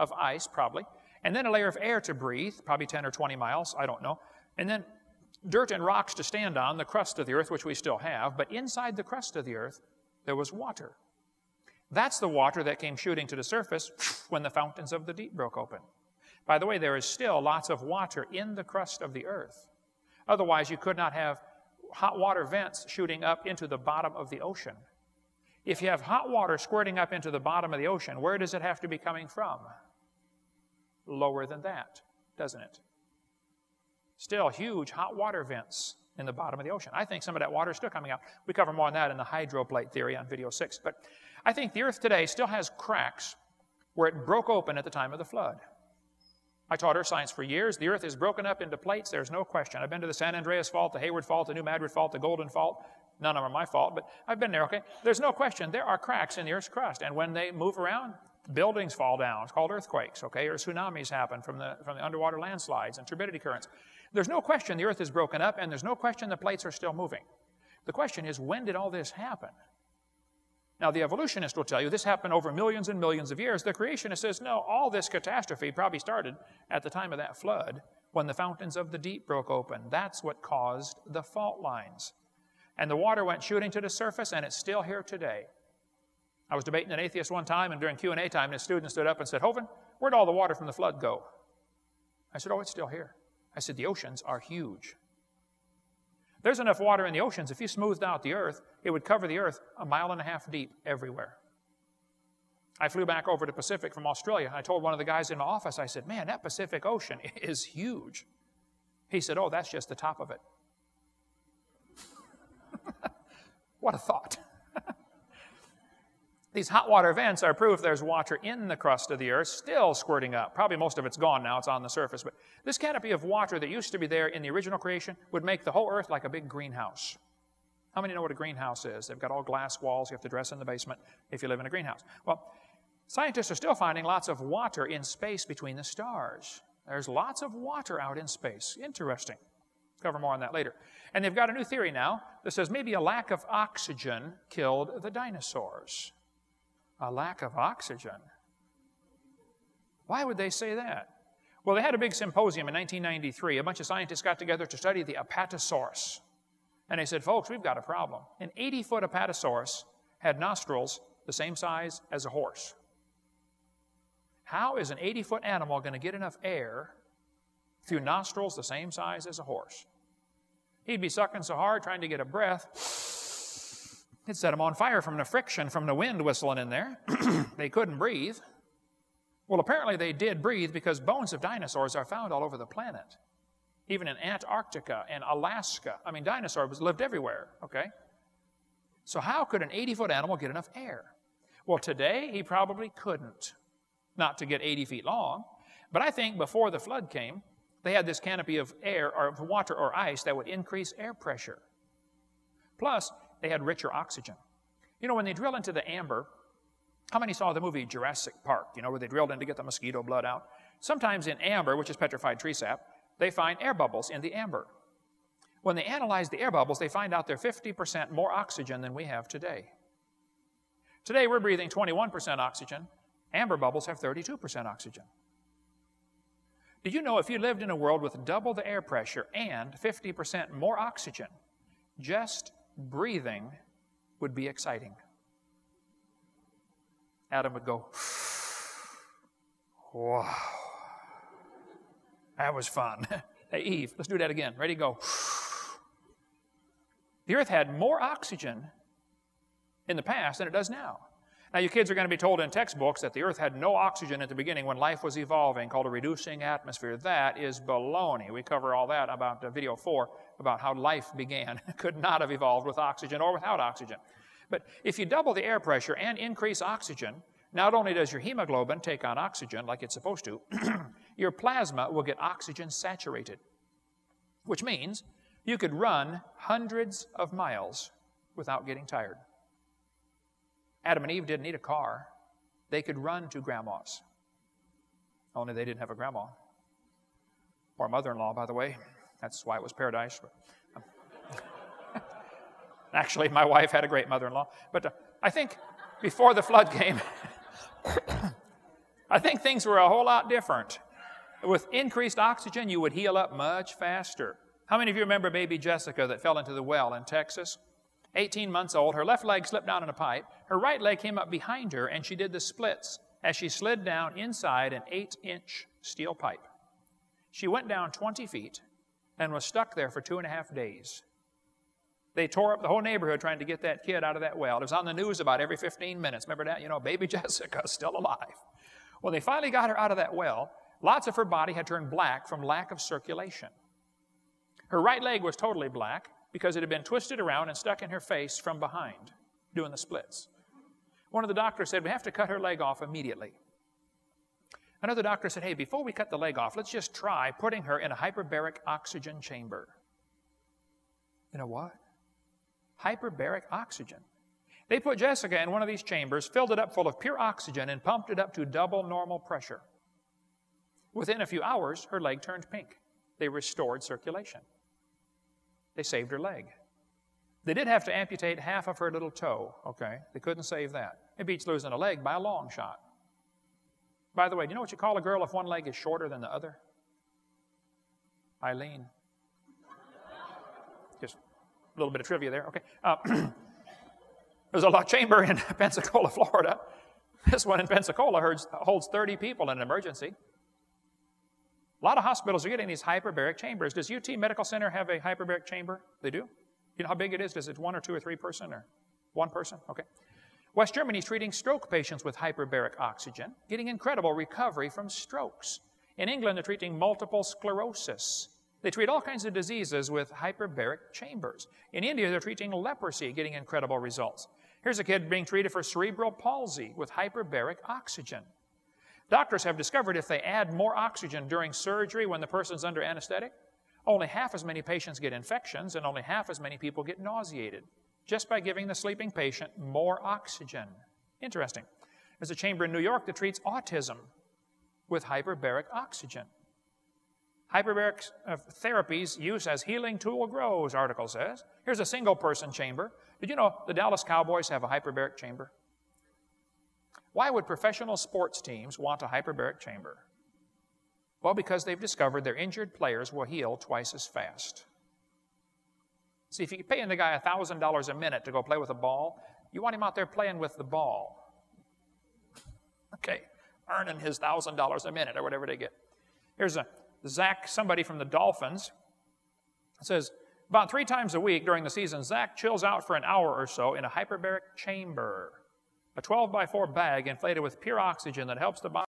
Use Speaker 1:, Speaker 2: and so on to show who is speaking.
Speaker 1: of ice, probably, and then a layer of air to breathe, probably 10 or 20 miles, I don't know, and then dirt and rocks to stand on, the crust of the earth, which we still have, but inside the crust of the earth, there was water. That's the water that came shooting to the surface when the fountains of the deep broke open. By the way, there is still lots of water in the crust of the earth. Otherwise, you could not have hot water vents shooting up into the bottom of the ocean. If you have hot water squirting up into the bottom of the ocean, where does it have to be coming from? Lower than that, doesn't it? Still huge hot water vents in the bottom of the ocean. I think some of that water is still coming out. We cover more on that in the hydroplate theory on video 6. But I think the earth today still has cracks where it broke open at the time of the flood. I taught earth science for years. The earth is broken up into plates. There's no question. I've been to the San Andreas Fault, the Hayward Fault, the New Madrid Fault, the Golden Fault. None of them are my fault, but I've been there, okay? There's no question. There are cracks in the earth's crust, and when they move around, buildings fall down. It's called earthquakes, okay? Or tsunamis happen from the underwater landslides and turbidity currents. There's no question the earth is broken up, and there's no question the plates are still moving. The question is, when did all this happen? Now, the evolutionist will tell you this happened over millions and millions of years. The creationist says, no, all this catastrophe probably started at the time of that flood when the fountains of the deep broke open. That's what caused the fault lines. And the water went shooting to the surface, and it's still here today. I was debating an atheist one time, and during Q&A time, the student stood up and said, Hovind, where'd all the water from the flood go? I said, oh, it's still here. I said, the oceans are huge. There's enough water in the oceans, if you smoothed out the earth, it would cover the earth 1.5 miles deep everywhere. I flew back over to Pacific from Australia. I told one of the guys in my office, I said, man, that Pacific Ocean is huge. He said, oh, that's just the top of it. What a thought. These hot water vents are proof there's water in the crust of the earth, still squirting up. Probably most of it's gone now, it's on the surface. But this canopy of water that used to be there in the original creation would make the whole earth like a big greenhouse. How many know what a greenhouse is? They've got all glass walls. You have to dress in the basement if you live in a greenhouse. Well, scientists are still finding lots of water in space between the stars. There's lots of water out in space. Interesting. Cover more on that later. And they've got a new theory now that says maybe a lack of oxygen killed the dinosaurs. A lack of oxygen. Why would they say that? Well, they had a big symposium in 1993. A bunch of scientists got together to study the Apatosaurus. And they said, folks, we've got a problem. An 80-foot Apatosaurus had nostrils the same size as a horse. How is an 80-foot animal going to get enough air through nostrils the same size as a horse? He'd be sucking so hard trying to get a breath, it'd set them on fire from the friction from the wind whistling in there. They couldn't breathe. Well, apparently they did breathe because bones of dinosaurs are found all over the planet. Even in Antarctica and Alaska. I mean, dinosaurs lived everywhere, okay? So how could an 80-foot animal get enough air? Well, today he probably couldn't. Not to get 80 feet long. But I think before the flood came, they had this canopy of air or of water or ice that would increase air pressure. Plus, they had richer oxygen. You know, when they drill into the amber, how many saw the movie Jurassic Park, you know, where they drilled in to get the mosquito blood out? Sometimes in amber, which is petrified tree sap, they find air bubbles in the amber. When they analyze the air bubbles, they find out they're 50% more oxygen than we have today. Today, we're breathing 21% oxygen. Amber bubbles have 32% oxygen. Did you know if you lived in a world with double the air pressure and 50% more oxygen, just breathing would be exciting? Adam would go, wow, that was fun. Hey, Eve, let's do that again. Ready, go. The earth had more oxygen in the past than it does now. Now, you kids are going to be told in textbooks that the earth had no oxygen at the beginning when life was evolving, called a reducing atmosphere. That is baloney. We cover all that about video 4, about how life began. It could not have evolved with oxygen or without oxygen. But if you double the air pressure and increase oxygen, not only does your hemoglobin take on oxygen like it's supposed to, your plasma will get oxygen saturated, which means you could run hundreds of miles without getting tired. Adam and Eve didn't need a car. They could run to grandma's. Only they didn't have a grandma. Or a mother-in-law, by the way. That's why it was paradise. Actually, my wife had a great mother-in-law. But I think before the flood came, I think things were a whole lot different. With increased oxygen, you would heal up much faster. How many of you remember baby Jessica that fell into the well in Texas? 18 months old, her left leg slipped down in a pipe, her right leg came up behind her, and she did the splits as she slid down inside an 8-inch steel pipe. She went down 20 feet and was stuck there for 2.5 days. They tore up the whole neighborhood trying to get that kid out of that well. It was on the news about every 15 minutes. Remember that? You know, baby Jessica's still alive. Well, they finally got her out of that well. Lots of her body had turned black from lack of circulation. Her right leg was totally black because it had been twisted around and stuck in her face from behind, doing the splits. One of the doctors said, we have to cut her leg off immediately. Another doctor said, hey, before we cut the leg off, let's just try putting her in a hyperbaric oxygen chamber. You know what? Hyperbaric oxygen. They put Jessica in one of these chambers, filled it up full of pure oxygen, and pumped it up to double normal pressure. Within a few hours, her leg turned pink. They restored circulation. They saved her leg. They did have to amputate half of her little toe, okay? They couldn't save that. It beats losing a leg by a long shot. By the way, do you know what you call a girl if one leg is shorter than the other? Eileen. Just a little bit of trivia there, okay? There's a chamber in Pensacola, Florida. This one in Pensacola holds 30 people in an emergency. A lot of hospitals are getting these hyperbaric chambers. Does UT Medical Center have a hyperbaric chamber? They do? You know how big it is? Does it 1 or 2 or 3 person or 1 person? Okay. West Germany is treating stroke patients with hyperbaric oxygen, getting incredible recovery from strokes. In England, they're treating multiple sclerosis. They treat all kinds of diseases with hyperbaric chambers. In India, they're treating leprosy, getting incredible results. Here's a kid being treated for cerebral palsy with hyperbaric oxygen. Doctors have discovered if they add more oxygen during surgery when the person's under anesthetic, only half as many patients get infections and only half as many people get nauseated just by giving the sleeping patient more oxygen. Interesting. There's a chamber in New York that treats autism with hyperbaric oxygen. Hyperbaric therapies use as healing tool grows, article says. Here's a single-person chamber. Did you know the Dallas Cowboys have a hyperbaric chamber? Why would professional sports teams want a hyperbaric chamber? Well, because they've discovered their injured players will heal twice as fast. See, if you're paying the guy $1,000 a minute to go play with a ball, you want him out there playing with the ball. Okay, earning his $1,000 a minute or whatever they get. Here's a Zach, somebody from the Dolphins. It says, about 3 times a week during the season, Zach chills out for an hour or so in a hyperbaric chamber, a 12-by-4 bag inflated with pure oxygen that helps the body